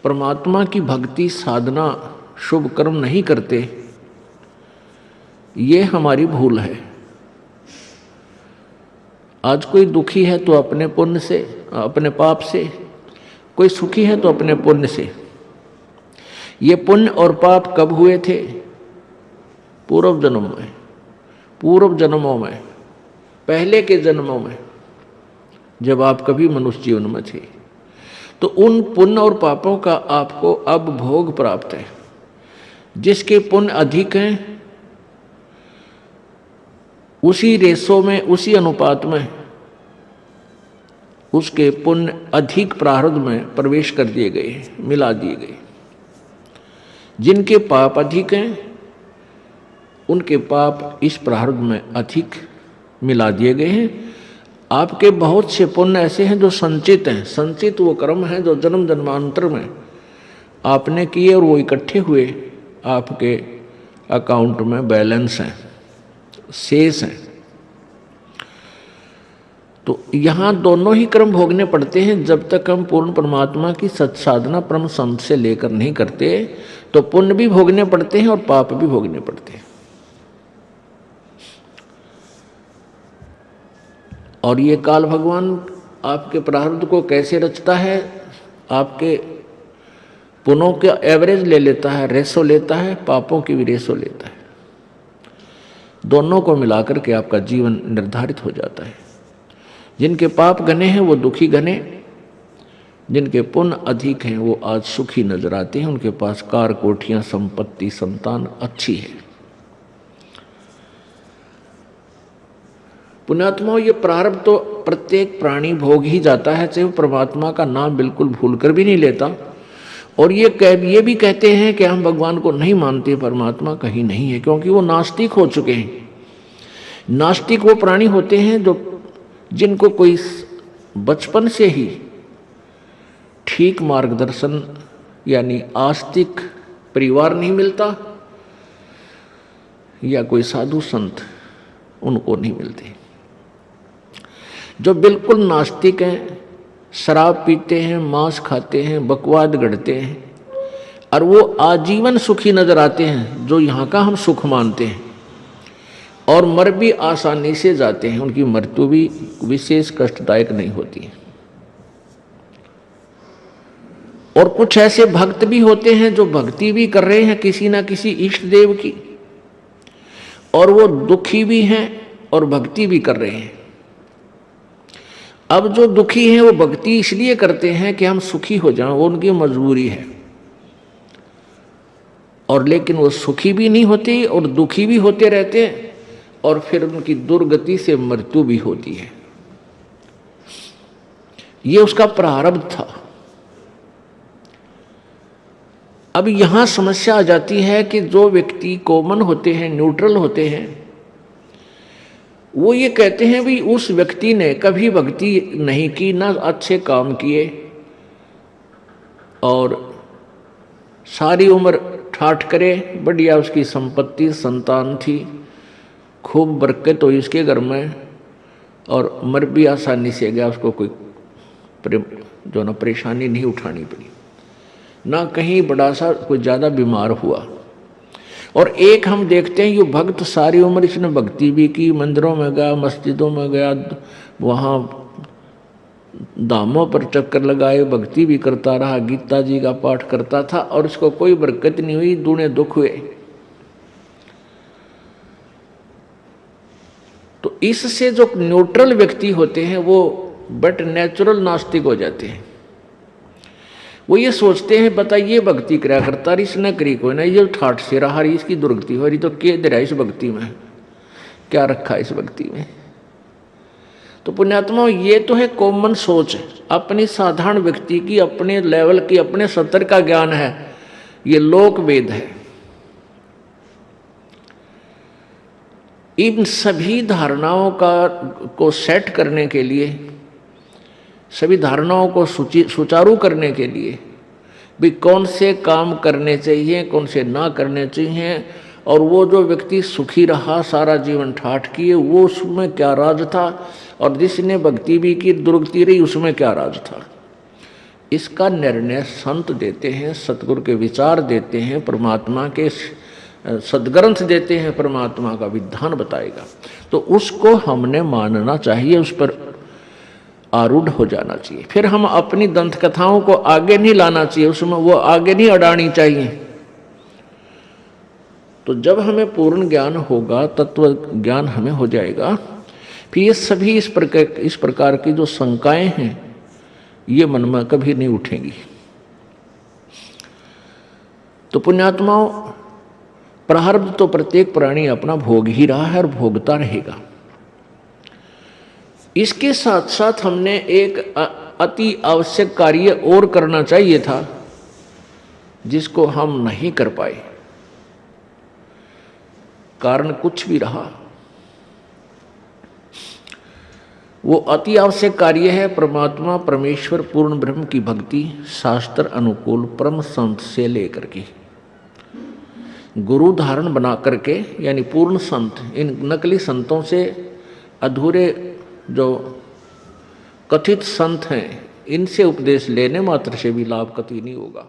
परमात्मा की भक्ति साधना शुभ कर्म नहीं करते, ये हमारी भूल है। आज कोई दुखी है तो अपने पुण्य से, अपने पाप से, कोई सुखी है तो अपने पुण्य से। ये पुण्य और पाप कब हुए थे? पूर्व जन्म में, पूर्व जन्मों में, पहले के जन्मों में, जब आप कभी मनुष्य जीवन में थे। तो उन पुण्य और पापों का आपको अब भोग प्राप्त है। जिसके पुण्य अधिक हैं उसी रेशो में, उसी अनुपात में उसके पुण्य अधिक प्रारब्ध में प्रवेश कर दिए गए, मिला दिए गए। जिनके पाप अधिक हैं उनके पाप इस प्रारब्ध में अधिक मिला दिए गए हैं। आपके बहुत से पुण्य ऐसे हैं जो संचित हैं। संचित वो कर्म हैं जो जन्म जन्मांतर में आपने किए और वो इकट्ठे हुए आपके अकाउंट में बैलेंस हैं, शेष हैं। तो यहाँ दोनों ही कर्म भोगने पड़ते हैं। जब तक हम पूर्ण परमात्मा की सत्साधना परम संत से लेकर नहीं करते तो पुण्य भी भोगने पड़ते हैं और पाप भी भोगने पड़ते हैं। और ये काल भगवान आपके प्रारब्ध को कैसे रचता है, आपके पुण्यों का एवरेज ले लेता है, रेशो लेता है, पापों की भी रेशो लेता है। दोनों को मिलाकर के आपका जीवन निर्धारित हो जाता है। जिनके पाप घने हैं वो दुखी घने, जिनके पुण्य अधिक हैं वो आज सुखी नजर आते हैं। उनके पास कार, कोठियां, संपत्ति, संतान अच्छी है। पुण्यात्माओं, ये प्रारब्ध तो प्रत्येक प्राणी भोग ही जाता है, चाहे वो परमात्मा का नाम बिल्कुल भूलकर भी नहीं लेता। और ये भी कहते हैं कि हम भगवान को नहीं मानते, परमात्मा कहीं नहीं है, क्योंकि वो नास्तिक हो चुके हैं। नास्तिक वो प्राणी होते हैं जिनको कोई बचपन से ही ठीक मार्गदर्शन यानी आस्तिक परिवार नहीं मिलता या कोई साधु संत उनको नहीं मिलते। जो बिल्कुल नास्तिक हैं, शराब पीते हैं, मांस खाते हैं, बकवाद गढ़ते हैं और वो आजीवन सुखी नजर आते हैं, जो यहाँ का हम सुख मानते हैं, और मर भी आसानी से जाते हैं। उनकी मृत्यु भी विशेष कष्टदायक नहीं होती है। और कुछ ऐसे भक्त भी होते हैं जो भक्ति भी कर रहे हैं किसी ना किसी इष्ट देव की, और वो दुखी भी हैं और भक्ति भी कर रहे हैं। अब जो दुखी हैं वो भक्ति इसलिए करते हैं कि हम सुखी हो जाएं, वो उनकी मजबूरी है। और लेकिन वो सुखी भी नहीं होते और दुखी भी होते रहते हैं, और फिर उनकी दुर्गति से मृत्यु भी होती है। ये उसका प्रारब्ध था। अब यहां समस्या आ जाती है कि जो व्यक्ति कॉमन होते हैं, न्यूट्रल होते हैं, वो ये कहते हैं भी उस व्यक्ति ने कभी भक्ति नहीं की, ना अच्छे काम किए, और सारी उम्र ठाठ करे, बढ़िया उसकी संपत्ति, संतान थी, खूब बरकत हुई इसके घर में, और मर भी आसानी से गया। उसको कोई परेशानी नहीं उठानी पड़ी, ना कहीं बड़ा सा कोई ज़्यादा बीमार हुआ। और एक हम देखते हैं ये भक्त सारी उम्र इसने भक्ति भी की, मंदिरों में गया, मस्जिदों में गया, वहाँ धामों पर चक्कर लगाए, भक्ति भी करता रहा, गीता जी का पाठ करता था, और इसको कोई बरकत नहीं हुई, दूने दुख हुए। तो इससे जो न्यूट्रल व्यक्ति होते हैं वो बट नेचुरल नास्तिक हो जाते हैं। वो ये सोचते हैं बताइए भक्ति करा करता रही, इसने करी कोई ना, ये ठाठ से रहा रही, इसकी दुर्गति हो रही, तो क्या दे रहा इस भक्ति में, क्या रखा इस भक्ति में। तो पुण्यात्मा, ये तो है कॉमन सोच, अपनी साधारण व्यक्ति की, अपने लेवल की, अपने स्तर का ज्ञान है, ये लोक वेद है। इन सभी धारणाओं को सेट करने के लिए, सभी धारणाओं को सुचारू करने के लिए भी कौन से काम करने चाहिए, कौन से ना करने चाहिए, और वो जो व्यक्ति सुखी रहा सारा जीवन ठाठ किए, वो उसमें क्या राज था, और जिसने भक्ति भी की दुर्गति रही उसमें क्या राज था, इसका निर्णय संत देते हैं, सतगुरु के विचार देते हैं, परमात्मा के सदग्रंथ देते हैं, परमात्मा का विधान बताएगा। तो उसको हमने मानना चाहिए, उस पर आरूढ़ हो जाना चाहिए। फिर हम अपनी दंत कथाओं को आगे नहीं लाना चाहिए, उसमें वो आगे नहीं अड़ानी चाहिए। तो जब हमें पूर्ण ज्ञान होगा, तत्व ज्ञान हमें हो जाएगा, फिर ये सभी इस प्रकार की जो शंकाएं हैं ये मन में कभी नहीं उठेंगी। तो पुण्यात्माओं, प्रारब्ध तो प्रत्येक प्राणी अपना भोग ही रहा है और भोगता रहेगा। इसके साथ साथ हमने एक अति आवश्यक कार्य और करना चाहिए था, जिसको हम नहीं कर पाए। कारण कुछ भी रहा, वो अति आवश्यक कार्य है परमात्मा परमेश्वर पूर्ण ब्रह्म की भक्ति, शास्त्र अनुकूल परम संत से लेकर के गुरु धारण बना करके, यानी पूर्ण संत, इन नकली संतों से, अधूरे जो कथित संत हैं, इनसे उपदेश लेने मात्र से भी लाभ कतई नहीं होगा।